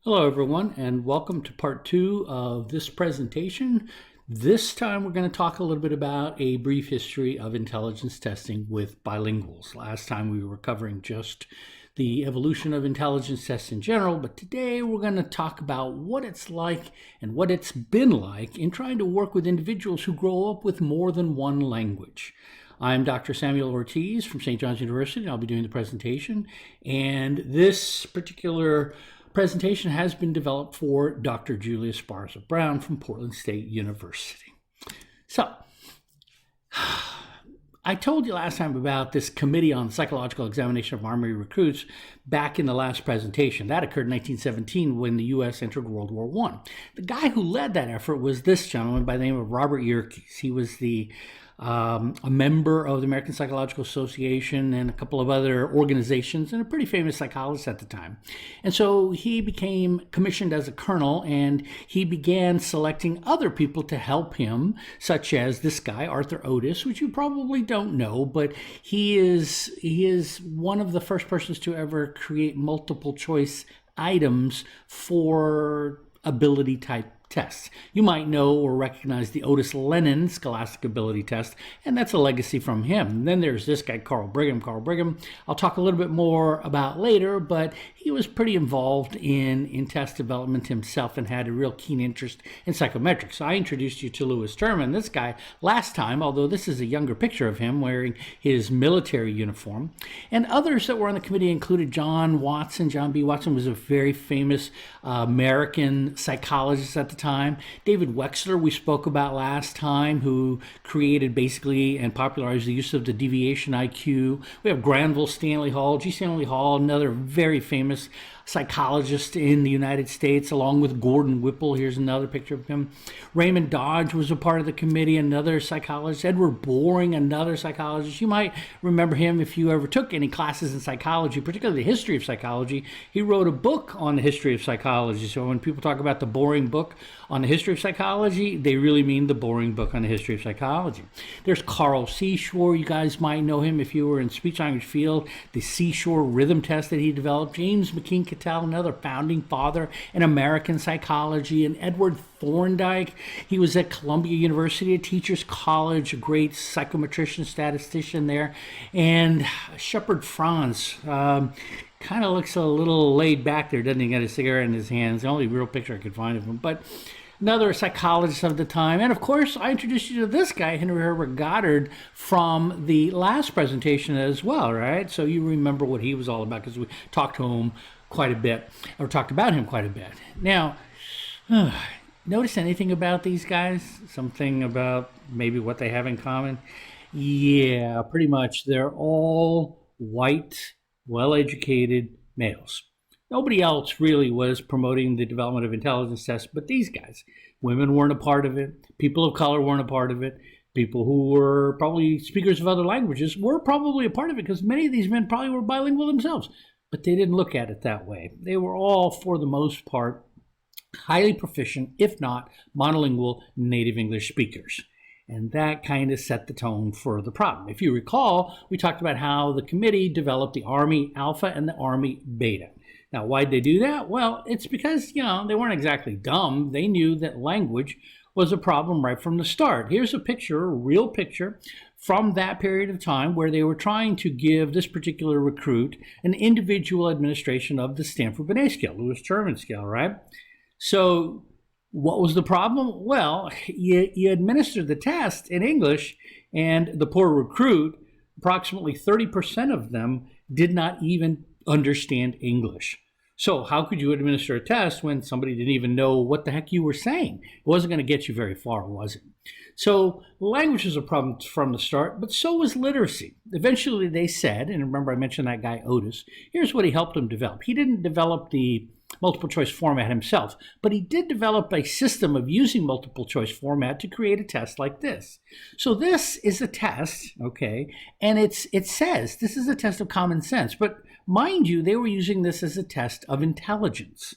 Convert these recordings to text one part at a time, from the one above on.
Hello everyone, and welcome to part 2 of this presentation. This time we're going to talk a little bit about a brief history of intelligence testing with bilinguals. Last time we were covering just the evolution of intelligence tests in general, but today we're going to talk about what it's like and what it's been like in trying to work with individuals who grow up with more than one language. I'm Dr. Samuel Ortiz from St. John's University, and I'll be doing the presentation. And this particular presentation has been developed for Dr. Julia Sparza Brown from Portland State University. So, I told you last time about this Committee on Psychological Examination of Army Recruits back in the last presentation. That occurred in 1917 when the U.S. entered World War I. The guy who led that effort was this gentleman by the name of Robert Yerkes. He was a member of the American Psychological Association and a couple of other organizations, and a pretty famous psychologist at the time. And so he became commissioned as a colonel, and he began selecting other people to help him, such as this guy, Arthur Otis, which you probably don't know, but he is one of the first persons to ever create multiple choice items for ability type tests. You might know or recognize the Otis Lennon Scholastic Ability Test, and that's a legacy from him. And then there's this guy, Carl Brigham. Carl Brigham, I'll talk a little bit more about later, but he was pretty involved in test development himself and had a real keen interest in psychometrics. So I introduced you to Lewis Terman, this guy, last time, although this is a younger picture of him wearing his military uniform. And others that were on the committee included John Watson. John B. Watson was a very famous American psychologist at the time. David Wexler, we spoke about last time, who created basically and popularized the use of the deviation IQ. We have Granville Stanley Hall, G. Stanley Hall, another very famous psychologist in the United States, along with Gordon Whipple. Here's another picture of him. Raymond Dodge was a part of the committee, another psychologist. Edward Boring, another psychologist. You might remember him if you ever took any classes in psychology, particularly the history of psychology. He wrote a book on the history of psychology. So when people talk about the boring book on the history of psychology, they really mean the boring book on the history of psychology. There's Carl Seashore. You guys might know him if you were in speech language field. The Seashore rhythm test that he developed. James McKean Cattell, another founding father in American psychology. And Edward Thorndike, he was at Columbia University, a teacher's college, a great psychometrician, statistician there. And Shepard Franz, kind of looks a little laid back there, doesn't he? Got a cigarette in his hands. The only real picture I could find of him. But another psychologist of the time. And of course, I introduced you to this guy, Henry Herbert Goddard, from the last presentation as well, right? So you remember what he was all about because we talked to him quite a bit, or talked about him quite a bit. Now, notice anything about these guys? Something about maybe what they have in common? Yeah, pretty much. They're all white, well-educated males. Nobody else really was promoting the development of intelligence tests but these guys. Women weren't a part of it. People of color weren't a part of it. People who were probably speakers of other languages were probably a part of it because many of these men probably were bilingual themselves. But they didn't look at it that way. They were all, for the most part, highly proficient, if not monolingual, native English speakers. And that kind of set the tone for the problem. If you recall, we talked about how the committee developed the Army Alpha and the Army Beta. Now, why'd they do that? Well, it's because, they weren't exactly dumb. They knew that language was a problem right from the start. Here's a picture, a real picture, from that period of time where they were trying to give this particular recruit an individual administration of the Stanford-Binet scale, Lewis Terman scale, right? So what was the problem? Well, you administered the test in English, and the poor recruit, approximately 30% of them did not even understand English. So how could you administer a test when somebody didn't even know what the heck you were saying? It wasn't going to get you very far, was it? So language was a problem from the start, but so was literacy. Eventually they said, and remember I mentioned that guy Otis, here's what he helped them develop. He didn't develop the multiple choice format himself, but he did develop a system of using multiple choice format to create a test like this. So this is a test, okay, and it says this is a test of common sense, but mind you, they were using this as a test of intelligence.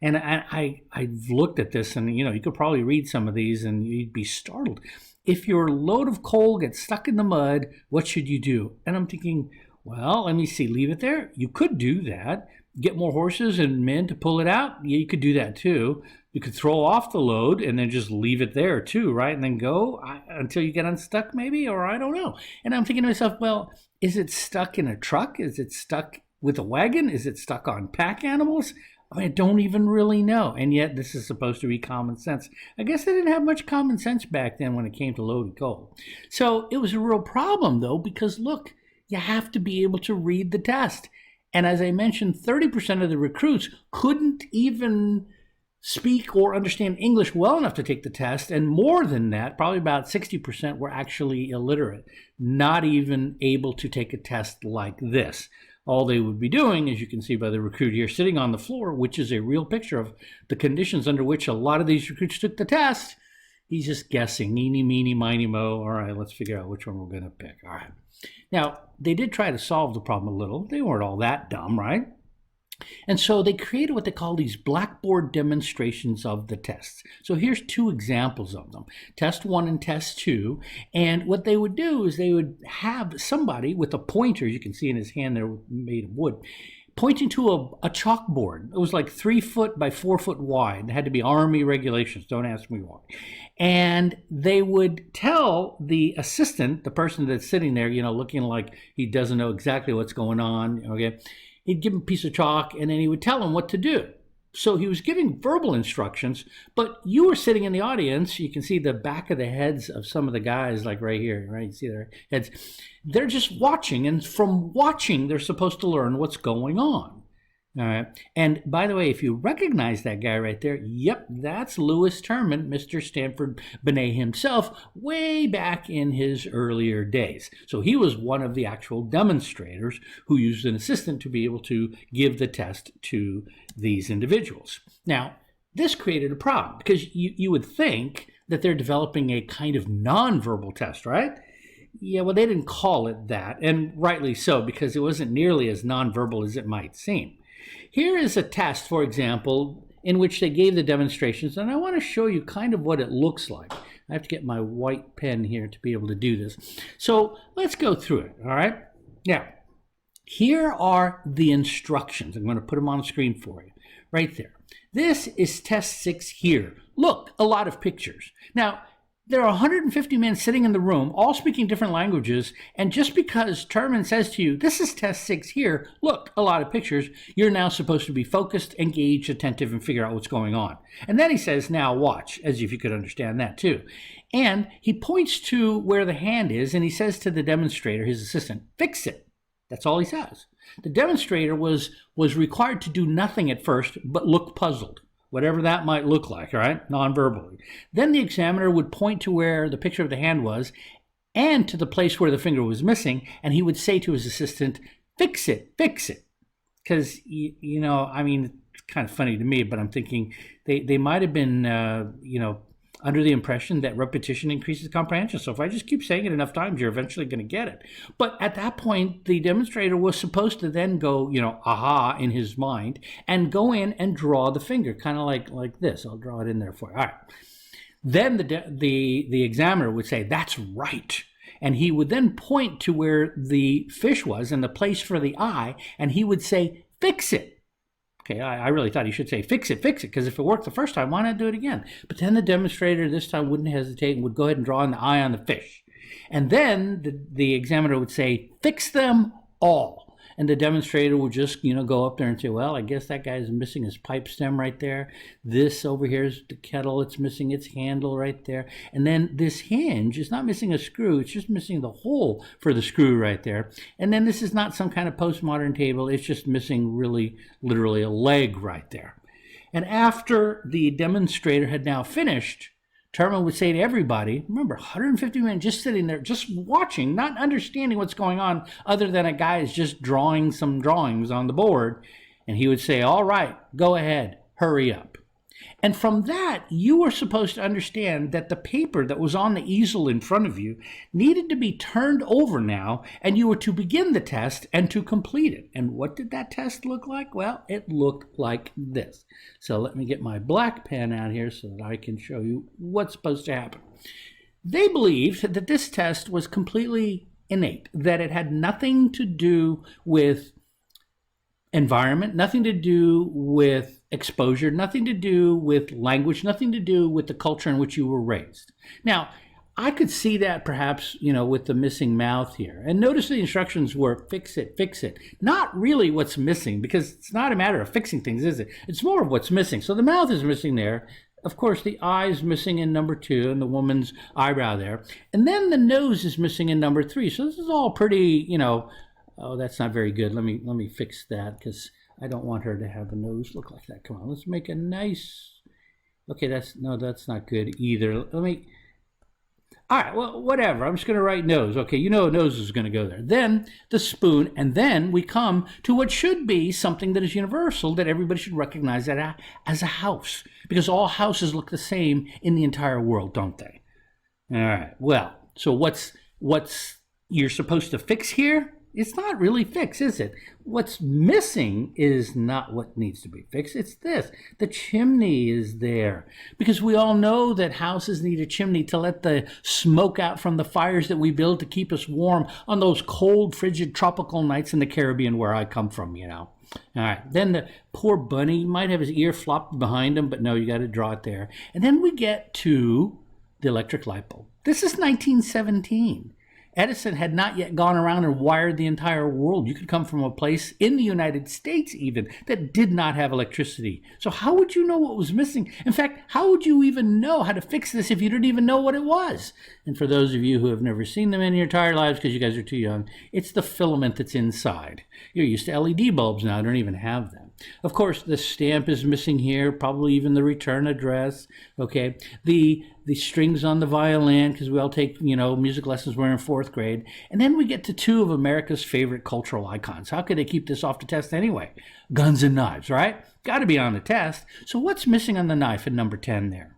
And I've looked at this, and you could probably read some of these and you'd be startled. If your load of coal gets stuck in the mud, what should you do? And I'm thinking, well, let me see, leave it there. You could do that. get more horses and men to pull it out? Yeah, you could do that too. You could throw off the load and then just leave it there too, right? And then go until you get unstuck maybe, or I don't know. And I'm thinking to myself, well, is it stuck in a truck? Is it stuck with a wagon? Is it stuck on pack animals? I mean, I don't even really know. And yet this is supposed to be common sense. I guess they didn't have much common sense back then when it came to loaded coal. So it was a real problem though, because look, you have to be able to read the test. And as I mentioned, 30% of the recruits couldn't even speak or understand English well enough to take the test. And more than that, probably about 60% were actually illiterate, not even able to take a test like this. All they would be doing, as you can see by the recruit here, sitting on the floor, which is a real picture of the conditions under which a lot of these recruits took the test. He's just guessing, eeny, meeny, miny, mo. All right, let's figure out which one we're going to pick. All right. Now, they did try to solve the problem a little. They weren't all that dumb, right? And so they created what they call these blackboard demonstrations of the tests. So here's two examples of them, test 1 and test 2. And what they would do is they would have somebody with a pointer, you can see in his hand there made of wood, pointing to a chalkboard. It was like 3 foot by 4 foot wide. It had to be Army regulations. Don't ask me why. And they would tell the assistant, the person that's sitting there, looking like he doesn't know exactly what's going on, okay, he'd give him a piece of chalk and then he would tell him what to do. So he was giving verbal instructions, but you were sitting in the audience. You can see the back of the heads of some of the guys, like right here, right? You see their heads. They're just watching, and from watching, they're supposed to learn what's going on. All right. And by the way, if you recognize that guy right there, yep, that's Louis Terman, Mr. Stanford Binet himself, way back in his earlier days. So he was one of the actual demonstrators who used an assistant to be able to give the test to these individuals. Now, this created a problem because you would think that they're developing a kind of nonverbal test, right? Yeah, well, they didn't call it that, and rightly so, because it wasn't nearly as nonverbal as it might seem. Here is a test, for example, in which they gave the demonstrations, and I want to show you kind of what it looks like. I have to get my white pen here to be able to do this. So let's go through it, all right? Now, here are the instructions. I'm going to put them on the screen for you, right there. This is test 6 here. Look, a lot of pictures. Now, there are 150 men sitting in the room, all speaking different languages, and just because Terman says to you, this is test 6 here, look, a lot of pictures, you're now supposed to be focused, engaged, attentive, and figure out what's going on. And then he says, now watch, as if you could understand that too. And he points to where the hand is, and he says to the demonstrator, his assistant, fix it. That's all he says. The demonstrator was required to do nothing at first, but look puzzled. Whatever that might look like, all right, non-verbally. Then the examiner would point to where the picture of the hand was and to the place where the finger was missing, and he would say to his assistant, fix it, fix it. Because, I mean, it's kind of funny to me, but I'm thinking they might have been, under the impression that repetition increases comprehension. So if I just keep saying it enough times, you're eventually going to get it. But at that point, the demonstrator was supposed to then go, aha, in his mind, and go in and draw the finger, kind of like this. I'll draw it in there for you. All right. Then the examiner would say, that's right. And he would then point to where the fish was and the place for the eye, and he would say, fix it. Okay, I really thought he should say, fix it, because if it worked the first time, why not do it again? But then the demonstrator this time wouldn't hesitate and would go ahead and draw in the eye on the fish. And then the examiner would say, fix them all. And the demonstrator would just, go up there and say, well, I guess that guy's missing his pipe stem right there. This over here is the kettle. It's missing its handle right there. And then this hinge is not missing a screw. It's just missing the hole for the screw right there. And then this is not some kind of postmodern table. It's just missing really, literally a leg right there. And after the demonstrator had now finished, Terman would say to everybody, remember, 150 men just sitting there, just watching, not understanding what's going on, other than a guy is just drawing some drawings on the board. And he would say, all right, go ahead, hurry up. And from that, you were supposed to understand that the paper that was on the easel in front of you needed to be turned over now, and you were to begin the test and to complete it. And what did that test look like? Well, it looked like this. So let me get my black pen out here so that I can show you what's supposed to happen. They believed that this test was completely innate, that it had nothing to do with environment, nothing to do with exposure, nothing to do with language, nothing to do with the culture in which you were raised. Now, I could see that perhaps, with the missing mouth here. And notice the instructions were fix it, fix it. Not really what's missing, because it's not a matter of fixing things, is it? It's more of what's missing. So the mouth is missing there. Of course, the eye is missing in number 2 and the woman's eyebrow there. And then the nose is missing in number 3. So this is all pretty, oh, that's not very good. Let me fix that, because I don't want her to have a nose look like that. Come on, let's make a nice, okay, that's not good either. All right, well, whatever. I'm just going to write nose. Okay, nose is going to go there. Then the spoon, and then we come to what should be something that is universal, that everybody should recognize that as a house, because all houses look the same in the entire world, don't they? All right, well, so what's you're supposed to fix here? It's not really fixed, is it? What's missing is not what needs to be fixed. It's this. The chimney is there. Because we all know that houses need a chimney to let the smoke out from the fires that we build to keep us warm on those cold, frigid, tropical nights in the Caribbean where I come from, All right. Then the poor bunny might have his ear flopped behind him, but no, you got to draw it there. And then we get to the electric light bulb. This is 1917. Edison had not yet gone around and wired the entire world. You could come from a place in the United States even that did not have electricity. So how would you know what was missing? In fact, how would you even know how to fix this if you didn't even know what it was? And for those of you who have never seen them in your entire lives because you guys are too young, it's the filament that's inside. You're used to LED bulbs now. I don't even have them. Of course, the stamp is missing here, probably even the return address, okay? The strings on the violin, because we all take, music lessons when we're in 4th grade. And then we get to 2 of America's favorite cultural icons. How could they keep this off the test anyway? Guns and knives, right? Got to be on the test. So what's missing on the knife in number 10 there?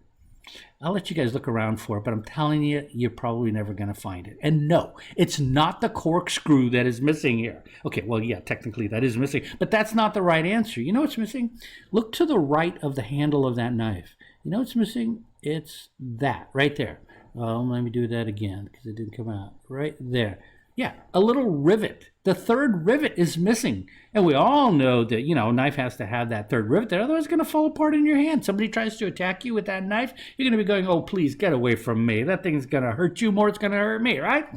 I'll let you guys look around for it, but I'm telling you, you're probably never going to find it. And no, it's not the corkscrew that is missing here. Okay, well, yeah, technically that is missing, but that's not the right answer. You know what's missing? Look to the right of the handle of that knife. You know what's missing? It's that right there. Let me do that again because it didn't come out. Right there. Yeah, a little rivet. The 3rd rivet is missing. And we all know that, a knife has to have that 3rd rivet there. Otherwise, it's going to fall apart in your hand. Somebody tries to attack you with that knife, you're going to be going, oh, please get away from me. That thing's going to hurt you more. It's going to hurt me, right?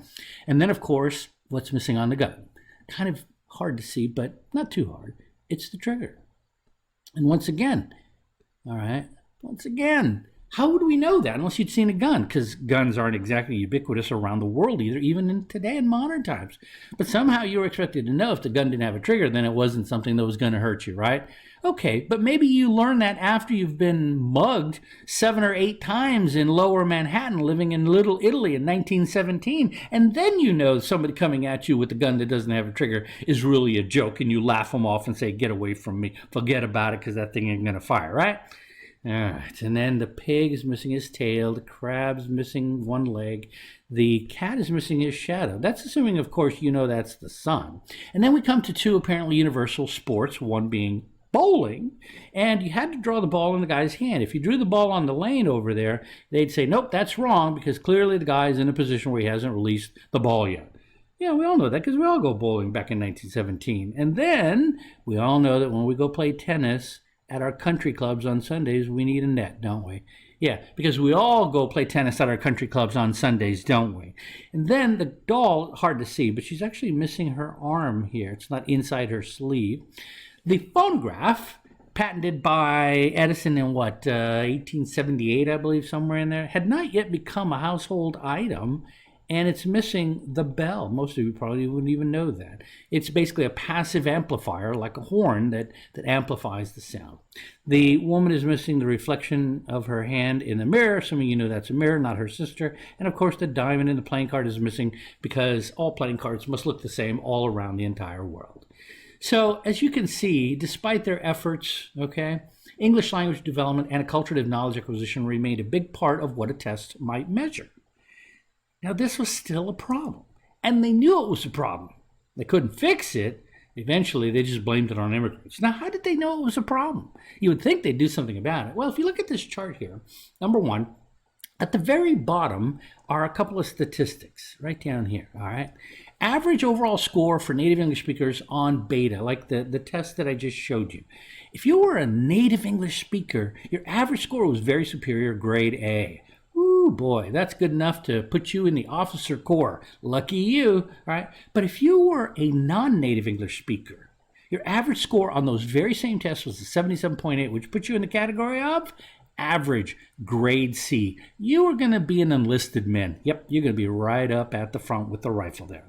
And then, of course, what's missing on the gun? Kind of hard to see, but not too hard. It's the trigger. And once again, how would we know that unless you'd seen a gun? Because guns aren't exactly ubiquitous around the world either, even in today in modern times. But somehow you were expected to know if the gun didn't have a trigger, then it wasn't something that was going to hurt you, right? Okay, but maybe you learn that after you've been mugged 7 or 8 times in Lower Manhattan, living in Little Italy in 1917, and then you know somebody coming at you with a gun that doesn't have a trigger is really a joke, and you laugh them off and say, get away from me, forget about it, because that thing ain't going to fire, right? All right, and then the pig is missing his tail, the crab's missing one leg, the cat is missing his shadow. That's assuming, of course, that's the sun. And then we come to 2 apparently universal sports, one being bowling, and you had to draw the ball in the guy's hand. If you drew the ball on the lane over there, they'd say, nope, that's wrong, because clearly the guy's in a position where he hasn't released the ball yet. Yeah, we all know that because we all go bowling back in 1917. And then we all know that when we go play tennis at our country clubs on Sundays, we need a net, don't we? Yeah, because we all go play tennis at our country clubs on Sundays, don't we? And then the doll, hard to see, but she's actually missing her arm here. It's not inside her sleeve. The phonograph, patented by Edison in 1878, I believe, somewhere in there, had not yet become a household item. And it's missing the bell. Most of you probably wouldn't even know that. It's basically a passive amplifier, like a horn that amplifies the sound. The woman is missing the reflection of her hand in the mirror. Some of you know that's a mirror, not her sister. And of course, the diamond in the playing card is missing because all playing cards must look the same all around the entire world. So as you can see, despite their efforts, English language development and acculturative knowledge acquisition remained a big part of what a test might measure. Now, this was still a problem, and they knew it was a problem. They couldn't fix it. Eventually, they just blamed it on immigrants. Now, how did they know it was a problem? You would think they'd do something about it. Well, if you look at this chart here, number 1, at the very bottom are a couple of statistics right down here, all right? average overall score for native English speakers on beta, like the test that I just showed you. If you were a native English speaker, your average score was very superior, grade A. Ooh, boy, that's good enough to put you in the officer corps. Lucky you, right? But if you were a non-native English speaker, your average score on those very same tests was a 77.8, which puts you in the category of average, grade C. You are going to be an enlisted man. Yep, you're going to be right up at the front with the rifle there.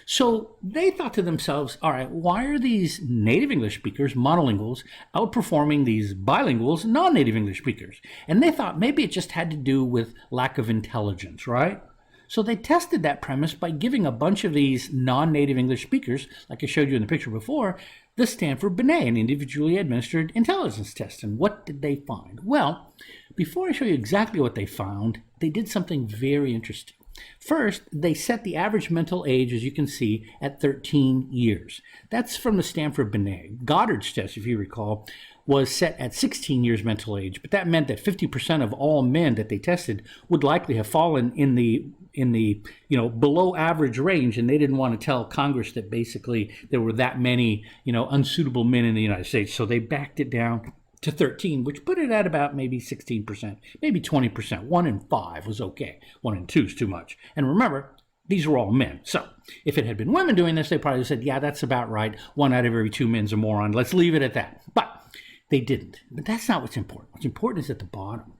So they thought to themselves, all right, why are these native English speakers, monolinguals, outperforming these bilinguals, non-native English speakers? And they thought maybe it just had to do with lack of intelligence, right? So they tested that premise by giving a bunch of these non-native English speakers, like I showed you in the picture before, the Stanford Binet, an individually administered intelligence test. And what did they find? Well, before I show you exactly what they found, they did something very interesting. First, they set the average mental age, as you can see, at 13 years. That's from the Stanford Binet. Goddard's test, if you recall, was set at 16 years mental age, but that meant that 50% of all men that they tested would likely have fallen in the below average range, and they didn't want to tell Congress that basically there were that many unsuitable men in the United States, so they backed it down to 13, which put it at about maybe 16%, maybe 20%. 1 in 5 was okay. 1 in 2 is too much. And remember, these were all men. So if it had been women doing this, they probably said, yeah, that's about right. 1 out of every 2 men's a moron. Let's leave it at that. But they didn't. But that's not what's important. What's important is at the bottom.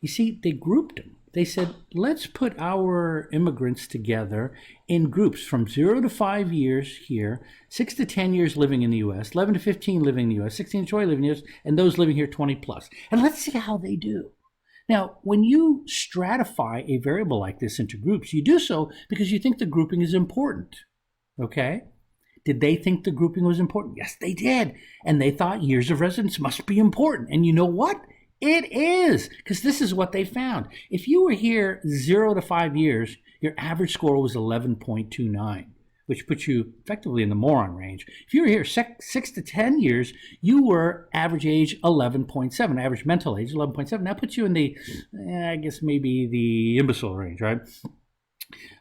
You see, they grouped them. They said, let's put our immigrants together in groups from 0 to 5 years here, 6 to 10 years living in the U.S., 11 to 15 living in the U.S., 16 to 20 living in the U.S., and those living here 20 plus. And let's see how they do. Now, when you stratify a variable like this into groups, you do so because you think the grouping is important. Okay? Did they think the grouping was important? Yes, they did. And they thought years of residence must be important. And you know what? It is, because this is what they found. If you were here 0 to 5 years, your average score was 11.29, which puts you effectively in the moron range. If you were here 6 to 10 years, you were average age 11.7, average mental age 11.7. That puts you in the, I guess maybe the imbecile range, right?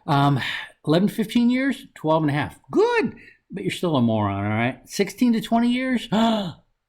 11 to 15 years, 12 and a half. Good, but you're still a moron, all right? 16 to 20 years,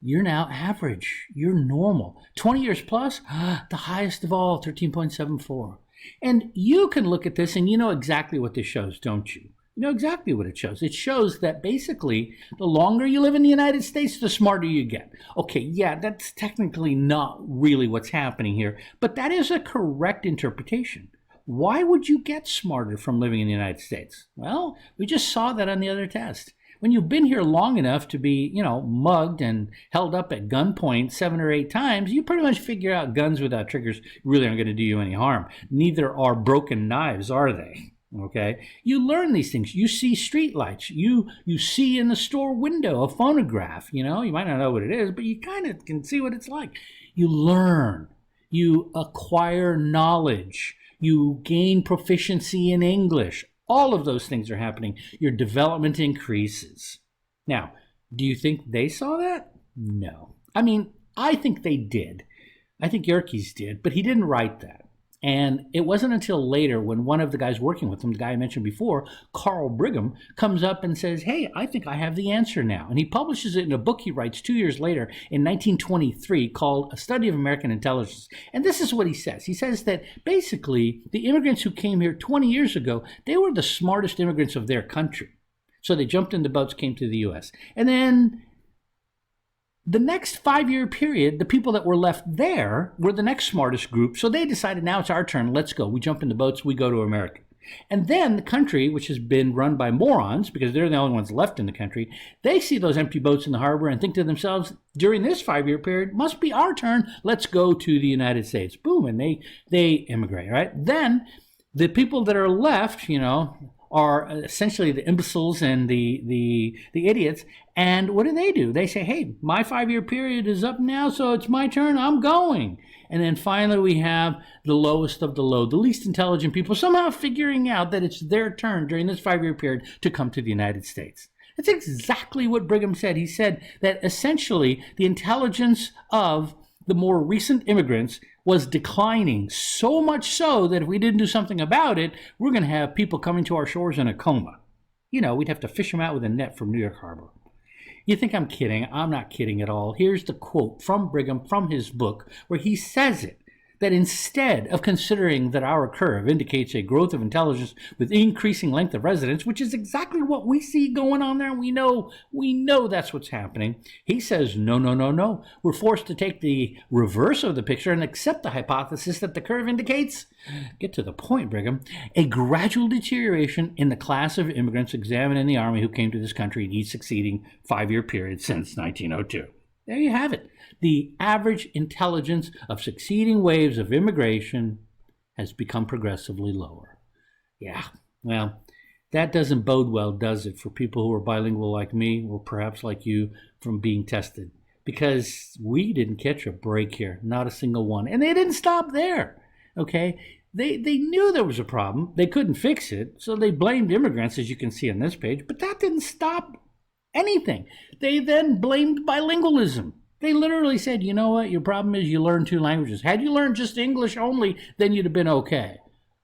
you're now average. You're normal. 20 years plus, the highest of all, 13.74. And you can look at this and you know exactly what this shows, don't you? You know exactly what it shows. It shows that basically the longer you live in the United States, the smarter you get. Okay, yeah, that's technically not really what's happening here, but that is a correct interpretation. Why would you get smarter from living in the United States? Well, we just saw that on the other test. When you've been here long enough to be, mugged and held up at gunpoint 7 or 8 times, you pretty much figure out guns without triggers really aren't going to do you any harm. Neither are broken knives, are they? Okay? You learn these things. You see street lights. You see in the store window a phonograph. You might not know what it is, but you kind of can see what it's like. You learn. You acquire knowledge. You gain proficiency in English. All of those things are happening. Your development increases. Now, do you think they saw that? No. I mean, I think they did. I think Ortiz did, but he didn't write that. And it wasn't until later when one of the guys working with him, the guy I mentioned before, Carl Brigham, comes up and says, hey, I think I have the answer now. And he publishes it in a book he writes 2 years later in 1923 called A Study of American Intelligence. And this is what he says. He says that basically the immigrants who came here 20 years ago, they were the smartest immigrants of their country. So they jumped in the boats, came to the U.S. And then the next 5-year period, the people that were left there were the next smartest group. So they decided, now it's our turn. Let's go. We jump in the boats. We go to America. And then the country, which has been run by morons, because they're the only ones left in the country, they see those empty boats in the harbor and think to themselves, during this 5-year period, must be our turn. Let's go to the United States. Boom. And they immigrate, right? Then the people that are left, are essentially the imbeciles and the idiots. And what do? They say, hey, my 5-year period is up now, so it's my turn. I'm going. And then finally we have the lowest of the low, the least intelligent people somehow figuring out that it's their turn during this 5-year period to come to the United States. That's exactly what Brigham said. He said that essentially the intelligence of the more recent immigrants was declining, so much so that if we didn't do something about it, we're going to have people coming to our shores in a coma. We'd have to fish them out with a net from New York Harbor. You think I'm kidding? I'm not kidding at all. Here's the quote from Brigham from his book where he says it, that instead of considering that our curve indicates a growth of intelligence with increasing length of residence, which is exactly what we see going on there, we know that's what's happening. He says, no. We're forced to take the reverse of the picture and accept the hypothesis that the curve indicates, get to the point, Brigham, a gradual deterioration in the class of immigrants examined in the Army who came to this country in each succeeding 5-year period since 1902. There you have it. The average intelligence of succeeding waves of immigration has become progressively lower. Yeah, well, that doesn't bode well, does it, for people who are bilingual like me, or perhaps like you, from being tested? Because we didn't catch a break here, not a single one. And they didn't stop there, okay? They knew there was a problem. They couldn't fix it, so they blamed immigrants, as you can see on this page, but that didn't stop anything. They then blamed bilingualism. They literally said, you know what, your problem is you learn 2 languages. Had you learned just English only, then you'd have been okay.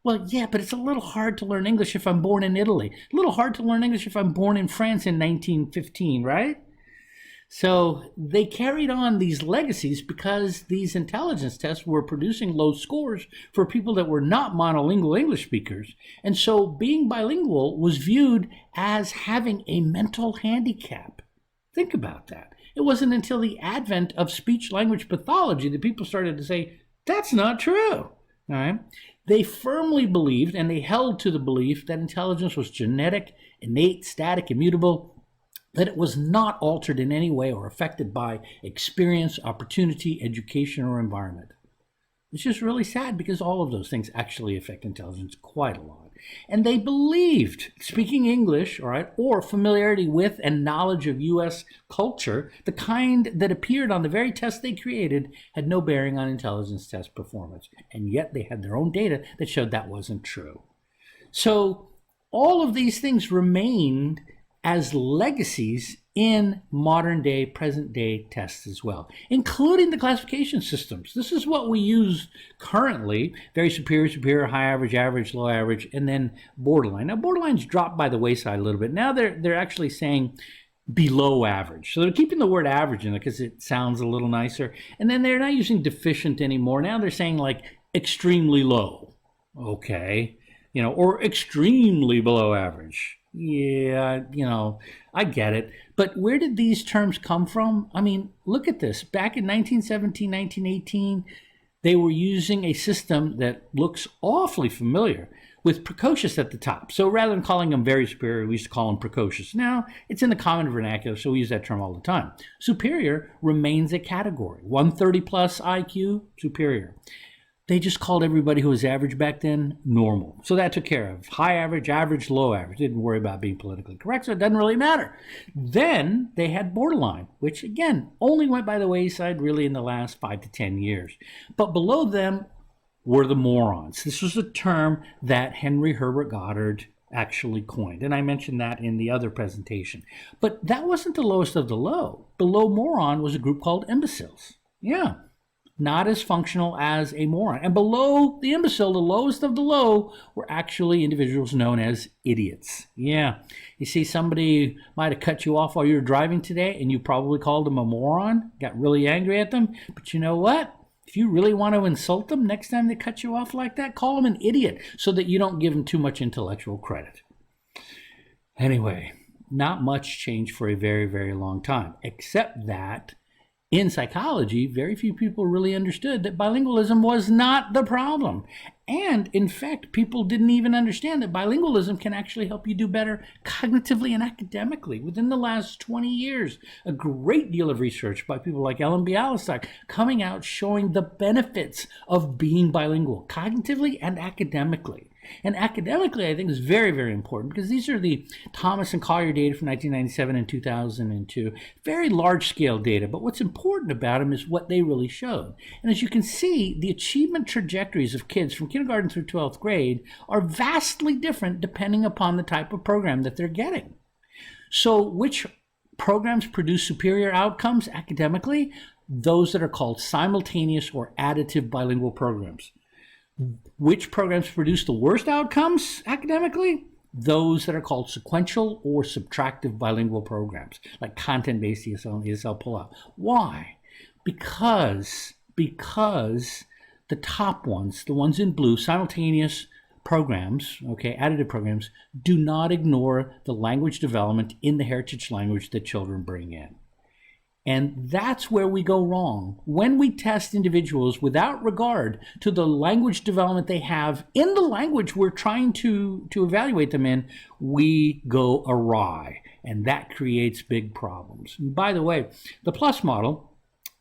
Well, yeah, but it's a little hard to learn English if I'm born in Italy. A little hard to learn English if I'm born in France in 1915, right? So they carried on these legacies because these intelligence tests were producing low scores for people that were not monolingual English speakers. And so being bilingual was viewed as having a mental handicap. Think about that. It wasn't until the advent of speech-language pathology that people started to say, that's not true. All right? They firmly believed, and they held to the belief, that intelligence was genetic, innate, static, immutable, that it was not altered in any way or affected by experience, opportunity, education, or environment. It's just really sad because all of those things actually affect intelligence quite a lot. And they believed speaking English, all right, or familiarity with and knowledge of U.S. culture, the kind that appeared on the very test they created, had no bearing on intelligence test performance. And yet they had their own data that showed that wasn't true. So all of these things remained as legacies in modern day, present day tests as well, including the classification systems. This is what we use currently: very superior, superior, high average, average, low average, and then borderline. Now, borderline's dropped by the wayside a little bit. Now they're actually saying below average. So they're keeping the word average in it because it sounds a little nicer. And then they're not using deficient anymore. Now they're saying like extremely low. Okay. Or extremely below average. Yeah, I get it. But where did these terms come from? I mean, look at this. Back in 1917, 1918, they were using a system that looks awfully familiar with precocious at the top. So rather than calling them very superior, we used to call them precocious. Now, it's in the common vernacular, so we use that term all the time. Superior remains a category. 130 plus IQ, superior. They just called everybody who was average back then normal. So that took care of high average, average, low average. Didn't worry about being politically correct, so it doesn't really matter. Then they had borderline, which again only went by the wayside really in the last 5 to 10 years. But below them were the morons. This was a term that Henry Herbert Goddard actually coined, and I mentioned that in the other presentation. But that wasn't the lowest of the low. Below moron was a group called imbeciles. Yeah. Not as functional as a moron. And below the imbecile, the lowest of the low, were actually individuals known as idiots. Yeah. You see, somebody might have cut you off while you were driving today, and you probably called them a moron, got really angry at them. But you know what? If you really want to insult them, next time they cut you off like that, call them an idiot so that you don't give them too much intellectual credit. Anyway, not much changed for a very, very long time, except that in psychology, very few people really understood that bilingualism was not the problem. And in fact, people didn't even understand that bilingualism can actually help you do better cognitively and academically. Within the last 20 years, a great deal of research by people like Ellen Bialystok coming out showing the benefits of being bilingual, cognitively and academically. And academically, I think is very, very important because these are the Thomas and Collier data from 1997 and 2002. Very large-scale data, but what's important about them is what they really showed. And as you can see, the achievement trajectories of kids from kindergarten through 12th grade are vastly different depending upon the type of program that they're getting. So which programs produce superior outcomes academically? Those that are called simultaneous or additive bilingual programs. Which programs produce the worst outcomes academically? those that are called sequential or subtractive bilingual programs, like content-based ESL and ESL pull-out. Why? Because the top ones, the ones in blue, simultaneous programs, okay, additive programs, do not ignore the language development in the heritage language that children bring in. And that's where we go wrong. When we test individuals without regard to the language development they have in the language we're trying to evaluate them in, we go awry. And that creates big problems. And by the way, the PLUS model,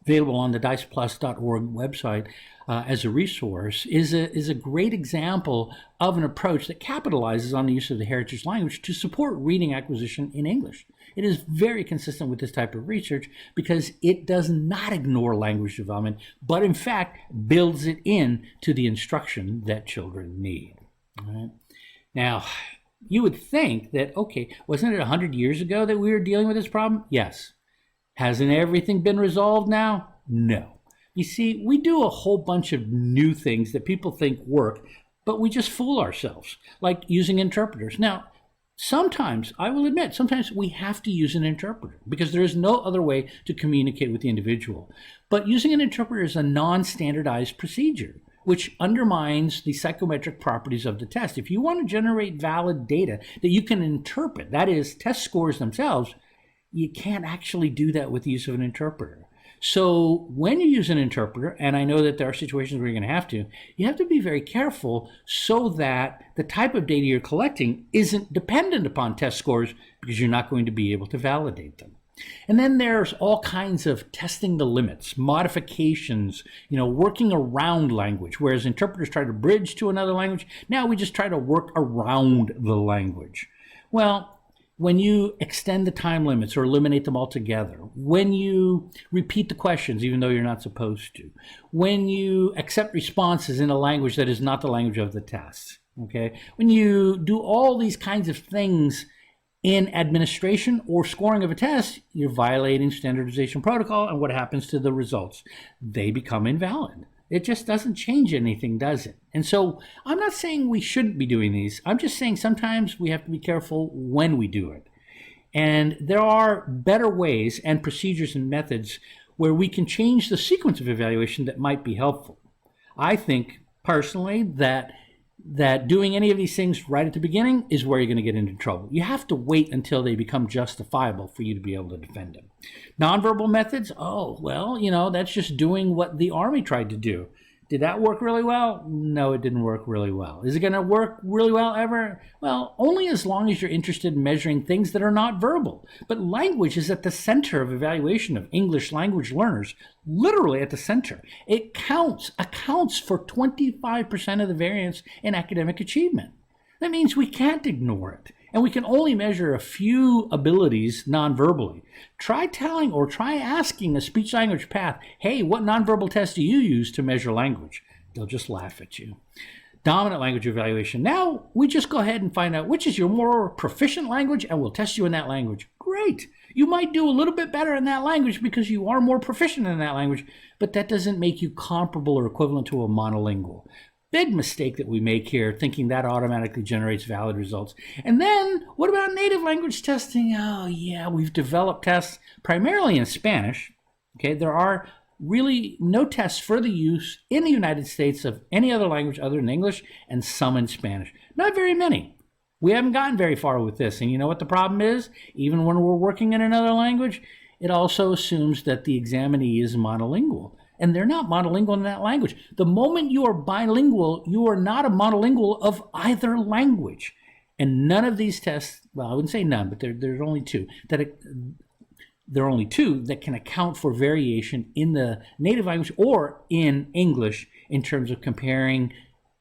available on the diceplus.org website as a resource, is a great example of an approach that capitalizes on the use of the heritage language to support reading acquisition in English. It is very consistent with this type of research because it does not ignore language development, but in fact builds it in to the instruction that children need. All right? Now, you would think that, okay, wasn't it 100 years ago that we were dealing with this problem? Yes. Hasn't everything been resolved now? No. You see, we do a whole bunch of new things that people think work, but we just fool ourselves, like using interpreters. Now, sometimes, I will admit, sometimes we have to use an interpreter because there is no other way to communicate with the individual. But using an interpreter is a non-standardized procedure, which undermines the psychometric properties of the test. If you want to generate valid data that you can interpret, that is, test scores themselves, you can't actually do that with the use of an interpreter. So when you use an interpreter, and I know that there are situations where you're going to have to, you have to be very careful so that the type of data you're collecting isn't dependent upon test scores because you're not going to be able to validate them. And then there's all kinds of testing the limits, modifications, working around language, whereas interpreters try to bridge to another language. Now we just try to work around the language. Well, when you extend the time limits or eliminate them altogether, when you repeat the questions even though you're not supposed to, when you accept responses in a language that is not the language of the test, okay? When you do all these kinds of things in administration or scoring of a test, you're violating standardization protocol, and what happens to the results? They become invalid. It just doesn't change anything, does it? And so I'm not saying we shouldn't be doing these. I'm just saying sometimes we have to be careful when we do it. And there are better ways and procedures and methods where we can change the sequence of evaluation that might be helpful. I think personally that doing any of these things right at the beginning is where you're going to get into trouble. You have to wait until they become justifiable for you to be able to defend them. Nonverbal methods, that's just doing what the Army tried to do. Did that work really well? No, it didn't work really well. Is it going to work really well ever? Well, only as long as you're interested in measuring things that are not verbal. But language is at the center of evaluation of English language learners, literally at the center. It accounts for 25% of the variance in academic achievement. That means we can't ignore it. And we can only measure a few abilities non-verbally. Try telling or try asking a speech-language path, hey, what nonverbal test do you use to measure language? They'll just laugh at you. Dominant language evaluation. Now, we just go ahead and find out which is your more proficient language, and we'll test you in that language. Great. You might do a little bit better in that language because you are more proficient in that language, but that doesn't make you comparable or equivalent to a monolingual. Big mistake that we make here, thinking that automatically generates valid results. And then, what about native language testing? Oh, yeah, we've developed tests primarily in Spanish. Okay, there are really no tests for the use in the United States of any other language other than English, and some in Spanish. Not very many. We haven't gotten very far with this. And you know what the problem is? Even when we're working in another language, it also assumes that the examinee is monolingual. And they're not monolingual in that language. The moment you are bilingual, you are not a monolingual of either language. And none of these tests, well, I wouldn't say none, but there's only two. There are only two that can account for variation in the native language or in English in terms of comparing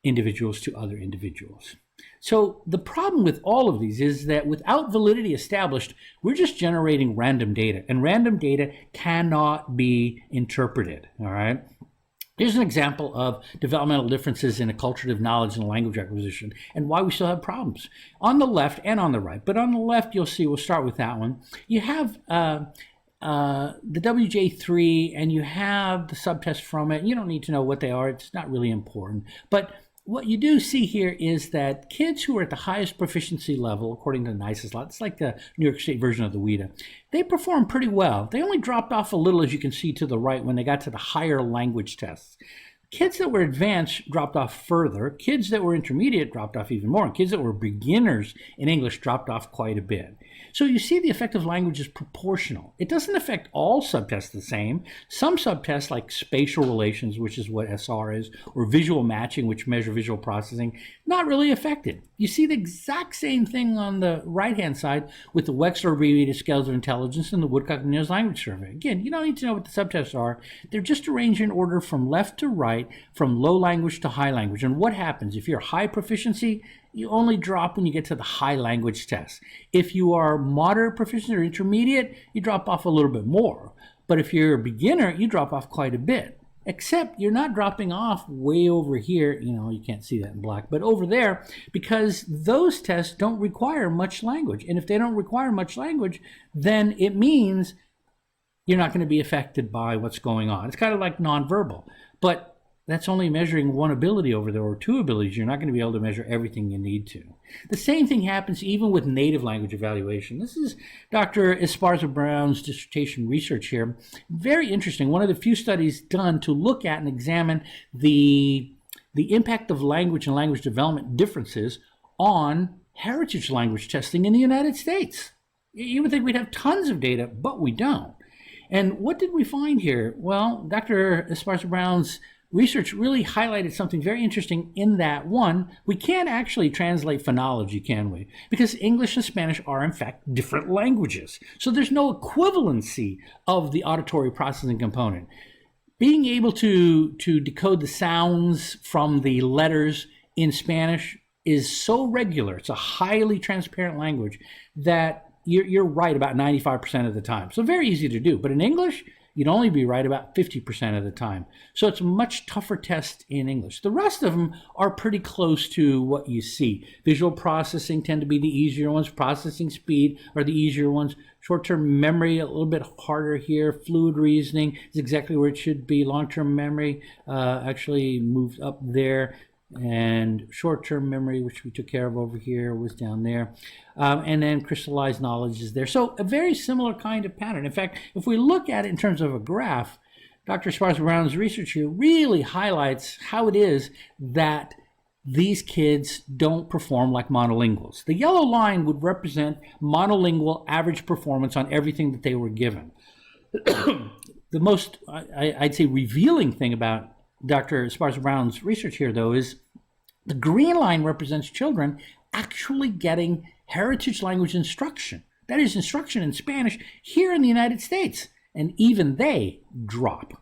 individuals to other individuals. So the problem with all of these is that without validity established, we're just generating random data, and random data cannot be interpreted, all right? Here's an example of developmental differences in acculturative knowledge and language acquisition and why we still have problems. On the left and on the right, but on the left, you'll see, we'll start with that one. You have the WJ3 and you have the subtests from it. You don't need to know what they are. It's not really important. But what you do see here is that kids who are at the highest proficiency level, according to the nicest lot, it's like the New York State version of the WIDA, they perform pretty well. They only dropped off a little, as you can see to the right, when they got to the higher language tests. Kids that were advanced dropped off further. Kids that were intermediate dropped off even more. And kids that were beginners in English dropped off quite a bit. So you see the effect of language is proportional. It doesn't affect all subtests the same. Some subtests like spatial relations, which is what SR is, or visual matching, which measure visual processing, not really affected. You see the exact same thing on the right-hand side with the Wechsler Abbreviated Scales of Intelligence and the Woodcock-Munoz Language Survey. Again, you don't need to know what the subtests are. They're just arranged in order from left to right, from low language to high language. And what happens? If you're high proficiency, you only drop when you get to the high language test. If you are moderate proficiency or intermediate, you drop off a little bit more. But if you're a beginner, you drop off quite a bit. Except you're not dropping off way over here. You can't see that in black, but over there, because those tests don't require much language. And if they don't require much language, then it means you're not going to be affected by what's going on. It's kind of like nonverbal. But that's only measuring one ability over there, or two abilities. You're not going to be able to measure everything you need to. The same thing happens even with native language evaluation. This is Dr. Esparza-Brown's dissertation research here. Very interesting. One of the few studies done to look at and examine the impact of language and language development differences on heritage language testing in the United States. You would think we'd have tons of data, but we don't. And what did we find here? Well, Dr. Esparza-Brown's research really highlighted something very interesting in that, one, we can't actually translate phonology, can we? Because English and Spanish are, in fact, different languages. So there's no equivalency of the auditory processing component. Being able to decode the sounds from the letters in Spanish is so regular, it's a highly transparent language, that you're right about 95% of the time. So very easy to do. But in English, you'd only be right about 50% of the time. So it's a much tougher test in English. The rest of them are pretty close to what you see. Visual processing tend to be the easier ones. Processing speed are the easier ones. Short-term memory, a little bit harder here. Fluid reasoning is exactly where it should be. Long-term memory actually moved up there. And short-term memory, which we took care of over here, was down there. And then crystallized knowledge is there. So a very similar kind of pattern. In fact, if we look at it in terms of a graph, Dr. Esparza-Brown's research here really highlights how it is that these kids don't perform like monolinguals. The yellow line would represent monolingual average performance on everything that they were given. The most, I'd say, revealing thing about Dr. Esparza-Brown's research here, though, is the green line represents children actually getting heritage language instruction. That is instruction in Spanish here in the United States. And even they drop.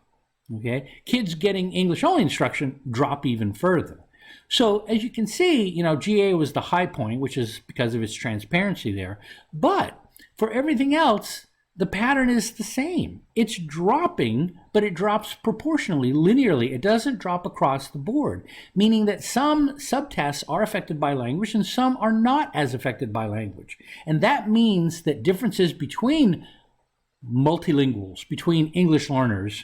Okay? Kids getting English-only instruction drop even further. So as you can see, GA was the high point, which is because of its transparency there. But for everything else, the pattern is the same. It's dropping, but it drops proportionally, linearly. It doesn't drop across the board, meaning that some subtests are affected by language and some are not as affected by language. And that means that differences between multilinguals, between English learners,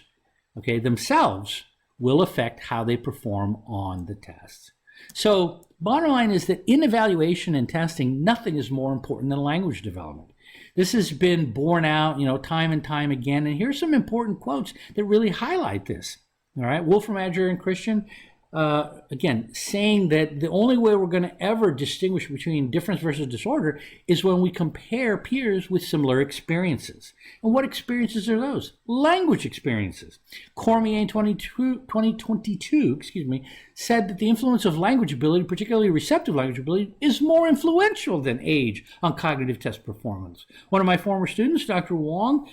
themselves will affect how they perform on the tests. So bottom line is that in evaluation and testing, nothing is more important than language development. This has been borne out, time and time again. And here's some important quotes that really highlight this. All right, Wolfram, Adger, and Christian, again, saying that the only way we're going to ever distinguish between difference versus disorder is when we compare peers with similar experiences. And what experiences are those? Language experiences. Cormier in 2022, said that the influence of language ability, particularly receptive language ability, is more influential than age on cognitive test performance. One of my former students, Dr. Wong,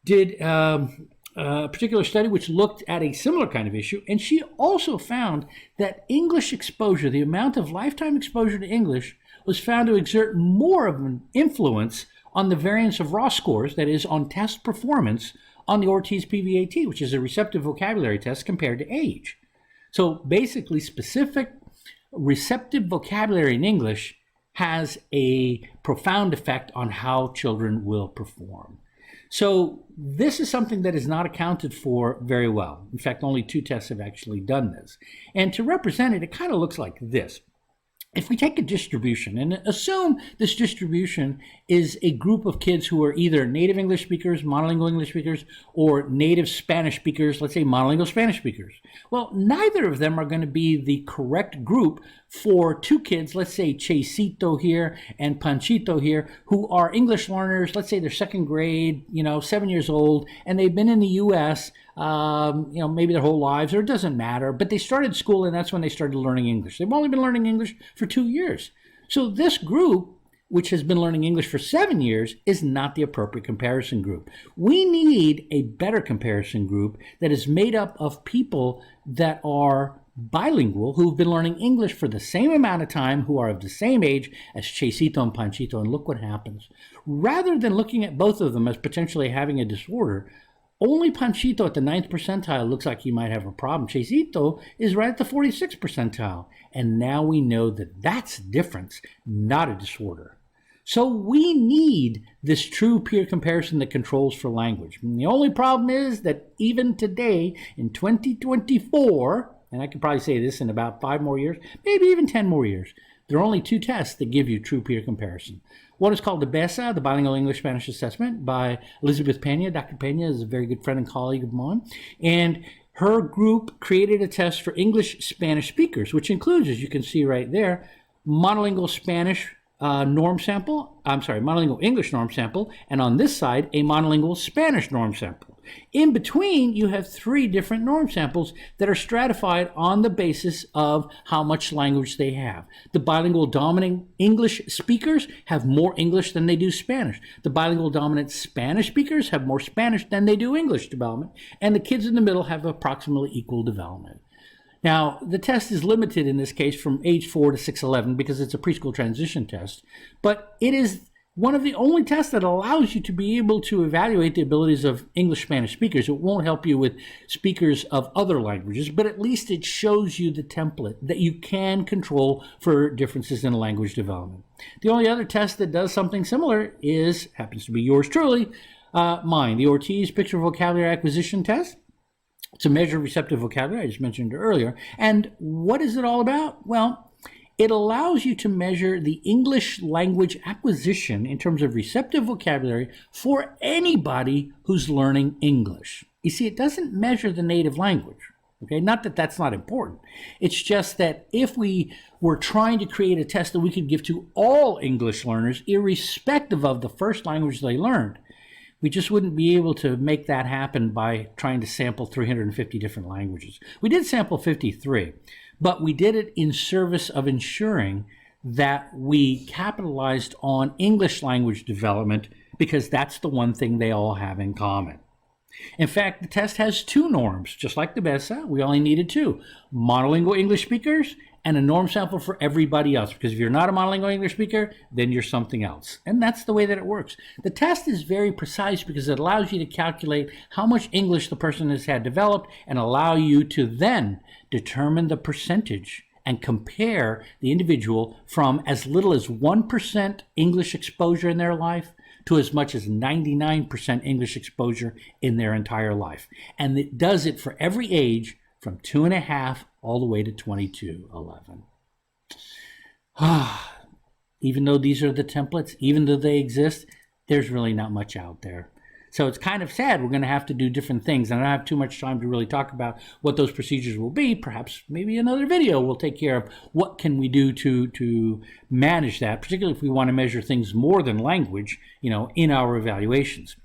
did a particular study which looked at a similar kind of issue, and she also found that English exposure, the amount of lifetime exposure to English, was found to exert more of an influence on the variance of raw scores, that is, on test performance, on the Ortiz PVAT, which is a receptive vocabulary test, compared to age. So basically, specific receptive vocabulary in English has a profound effect on how children will perform. So this is something that is not accounted for very well. In fact, only 2 tests have actually done this. And to represent it, it kind of looks like this. If we take a distribution and assume this distribution is a group of kids who are either native English speakers, monolingual English speakers, or native Spanish speakers, let's say monolingual Spanish speakers. Well, neither of them are going to be the correct group for 2 kids, let's say Chesito here and Panchito here, who are English learners, let's say they're 2nd grade, 7 years old, and they've been in the U.S., maybe their whole lives, or it doesn't matter, but they started school and that's when they started learning English. They've only been learning English for 2 years. So this group, which has been learning English for 7 years, is not the appropriate comparison group. We need a better comparison group that is made up of people that are bilingual, who've been learning English for the same amount of time, who are of the same age as Chesito and Panchito, and look what happens. Rather than looking at both of them as potentially having a disorder, only Panchito at the 9th percentile looks like he might have a problem. Chesito is right at the 46th percentile. And now we know that that's a difference, not a disorder. So we need this true peer comparison that controls for language. And the only problem is that even today, in 2024, and I could probably say this in about 5 more years, maybe even 10 more years, there are only 2 tests that give you true peer comparison. One is called the BESA, the Bilingual English-Spanish Assessment, by Elizabeth Pena. Dr. Pena is a very good friend and colleague of mine. And her group created a test for English-Spanish speakers, which includes, as you can see right there, monolingual Spanish monolingual English norm sample, and on this side, a monolingual Spanish norm sample. In between, you have 3 different norm samples that are stratified on the basis of how much language they have. The bilingual dominant English speakers have more English than they do Spanish. The bilingual dominant Spanish speakers have more Spanish than they do English development. And the kids in the middle have approximately equal development. Now, the test is limited in this case from age 4 to 6'11" because it's a preschool transition test, but it is one of the only tests that allows you to be able to evaluate the abilities of English-Spanish speakers. It won't help you with speakers of other languages, but at least it shows you the template that you can control for differences in language development. The only other test that does something similar happens to be yours truly, mine, the Ortiz Picture Vocabulary Acquisition Test. It's a measure of receptive vocabulary, I just mentioned it earlier. And what is it all about? Well, it allows you to measure the English language acquisition in terms of receptive vocabulary for anybody who's learning English. You see, it doesn't measure the native language. Okay, not that that's not important. It's just that if we were trying to create a test that we could give to all English learners, irrespective of the first language they learned, we just wouldn't be able to make that happen by trying to sample 350 different languages. We did sample 53, but we did it in service of ensuring that we capitalized on English language development because that's the one thing they all have in common. In fact, the test has 2 norms, just like the BESA. We only needed 2. Monolingual English speakers and a norm sample for everybody else. Because if you're not a monolingual English speaker, then you're something else. And that's the way that it works. The test is very precise because it allows you to calculate how much English the person has had developed and allow you to then determine the percentage and compare the individual from as little as 1% English exposure in their life to as much as 99% English exposure in their entire life. And it does it for every age from 2.5 all the way to 22-11. Even though these are the templates, even though they exist, there's really not much out there. So it's kind of sad. We're going to have to do different things. And I don't have too much time to really talk about what those procedures will be. Perhaps maybe another video will take care of what can we do to manage that, particularly if we want to measure things more than language, in our evaluations.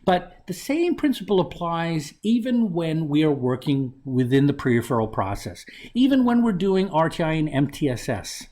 But the same principle applies even when we are working within the pre-referral process, even when we're doing RTI and MTSS.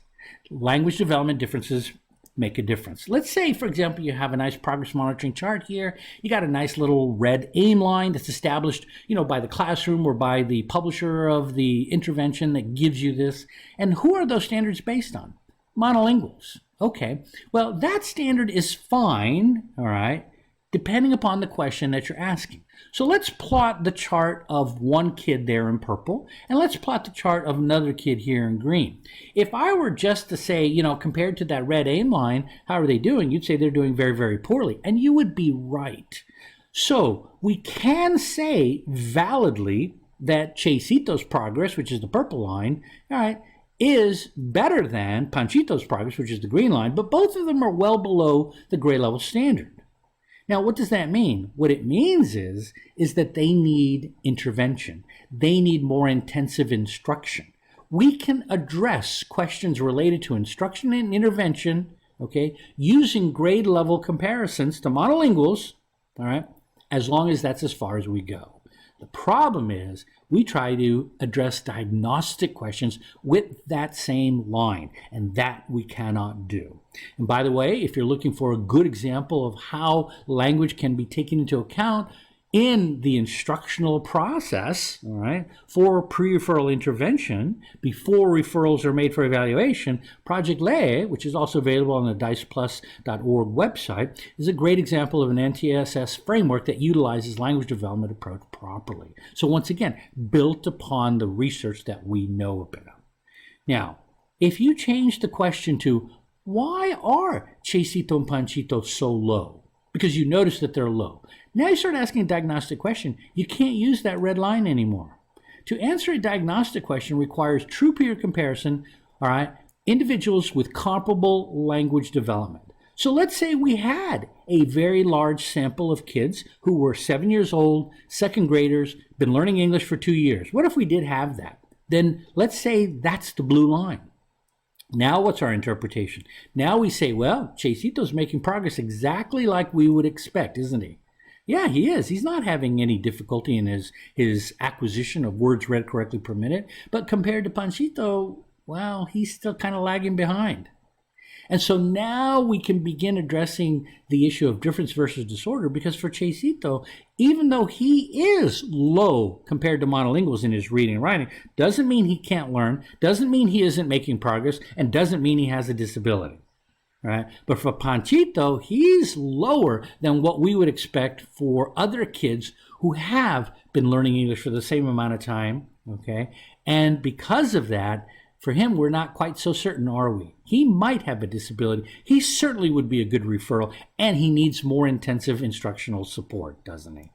Language development differences make a difference. Let's say, for example, you have a nice progress monitoring chart here. You got a nice little red aim line that's established, by the classroom or by the publisher of the intervention that gives you this. And who are those standards based on? Monolinguals. Okay, well, that standard is fine, all right, depending upon the question that you're asking. So let's plot the chart of one kid there in purple, and let's plot the chart of another kid here in green. If I were just to say, compared to that red aim line, how are they doing? You'd say they're doing very, very poorly, and you would be right. So we can say validly that Chesito's progress, which is the purple line, all right, is better than Panchito's progress, which is the green line, but both of them are well below the grade level standard. Now, what does that mean? What it means is that they need intervention. They need more intensive instruction. We can address questions related to instruction and intervention, okay, using grade level comparisons to monolinguals, all right, as long as that's as far as we go. The problem is we try to address diagnostic questions with that same line, and that we cannot do. And by the way, if you're looking for a good example of how language can be taken into account in the instructional process, all right, for pre-referral intervention before referrals are made for evaluation, Project Lay, which is also available on the diceplus.org website, is a great example of an NTSS framework that utilizes language development approach properly. So once again, built upon the research that we know about. Now, if you change the question to, why are Chesito and Panchito so low? Because you notice that they're low. Now you start asking a diagnostic question. You can't use that red line anymore. To answer a diagnostic question requires true peer comparison, all right, individuals with comparable language development. So let's say we had a very large sample of kids who were 7 years old, second graders, been learning English for 2 years. What if we did have that? Then let's say that's the blue line. Now what's our interpretation? Now we say, well, Chesito's making progress exactly like we would expect, isn't he? Yeah, he is. He's not having any difficulty in his acquisition of words read correctly per minute. But compared to Panchito, well, he's still kind of lagging behind. And so now we can begin addressing the issue of difference versus disorder, because for Chesito, even though he is low compared to monolinguals in his reading and writing, doesn't mean he can't learn, doesn't mean he isn't making progress, and doesn't mean he has a disability. Right? But for Panchito, he's lower than what we would expect for other kids who have been learning English for the same amount of time, okay? And because of that, for him, we're not quite so certain, are we? He might have a disability. He certainly would be a good referral, and he needs more intensive instructional support, doesn't he?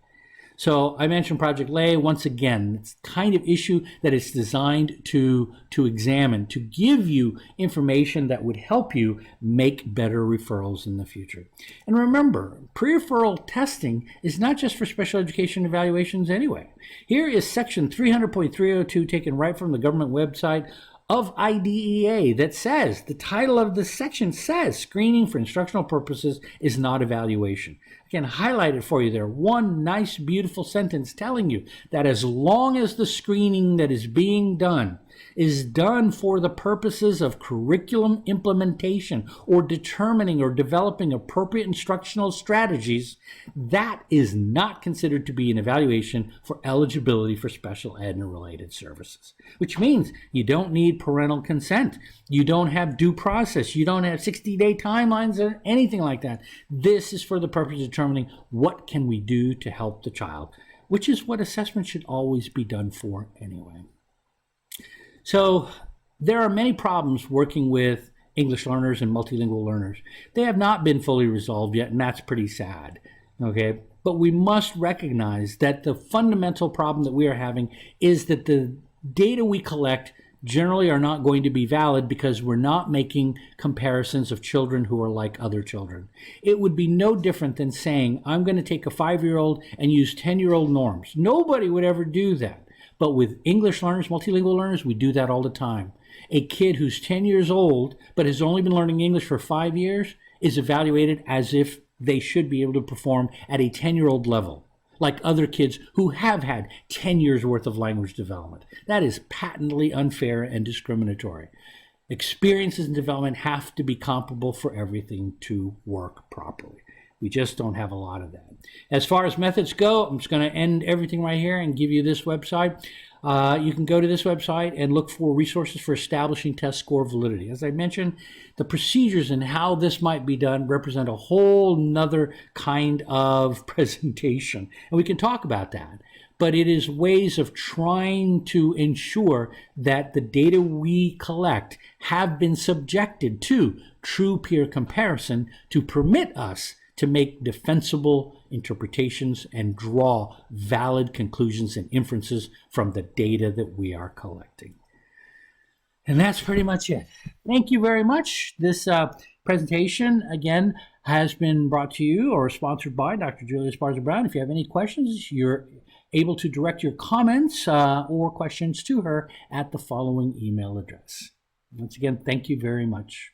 So I mentioned Project Lay. Once again, it's the kind of issue that is designed to examine, to give you information that would help you make better referrals in the future. And remember, pre-referral testing is not just for special education evaluations anyway. Here is section 300.302 taken right from the government website of IDEA that says, the title of the section says, screening for instructional purposes is not evaluation. Again, highlighted for you there, one nice, beautiful sentence telling you that as long as the screening that is being done is done for the purposes of curriculum implementation or determining or developing appropriate instructional strategies, that is not considered to be an evaluation for eligibility for special ed and related services. Which means you don't need parental consent. You don't have due process. You don't have 60-day timelines or anything like that. This is for the purpose of determining what can we do to help the child, which is what assessment should always be done for anyway. So there are many problems working with English learners and multilingual learners. They have not been fully resolved yet, and that's pretty sad, okay? But we must recognize that the fundamental problem that we are having is that the data we collect generally are not going to be valid because we're not making comparisons of children who are like other children. It would be no different than saying, I'm going to take a 5-year-old and use 10-year-old norms. Nobody would ever do that. But with English learners, multilingual learners, we do that all the time. A kid who's 10 years old but has only been learning English for 5 years is evaluated as if they should be able to perform at a 10-year-old level, like other kids who have had 10 years worth of language development. That is patently unfair and discriminatory. Experiences in development have to be comparable for everything to work properly. We just don't have a lot of that. As far as methods go, I'm just going to end everything right here and give you this website. You can go to this website and look for resources for establishing test score validity. As I mentioned, the procedures and how this might be done represent a whole nother kind of presentation. And we can talk about that. But it is ways of trying to ensure that the data we collect have been subjected to true peer comparison to permit us to make defensible interpretations and draw valid conclusions and inferences from the data that we are collecting. And that's pretty much it. Thank you very much. This presentation, again, has been brought to you or sponsored by Dr. Julia Esparza Brown. If you have any questions, you're able to direct your comments or questions to her at the following email address. Once again, thank you very much.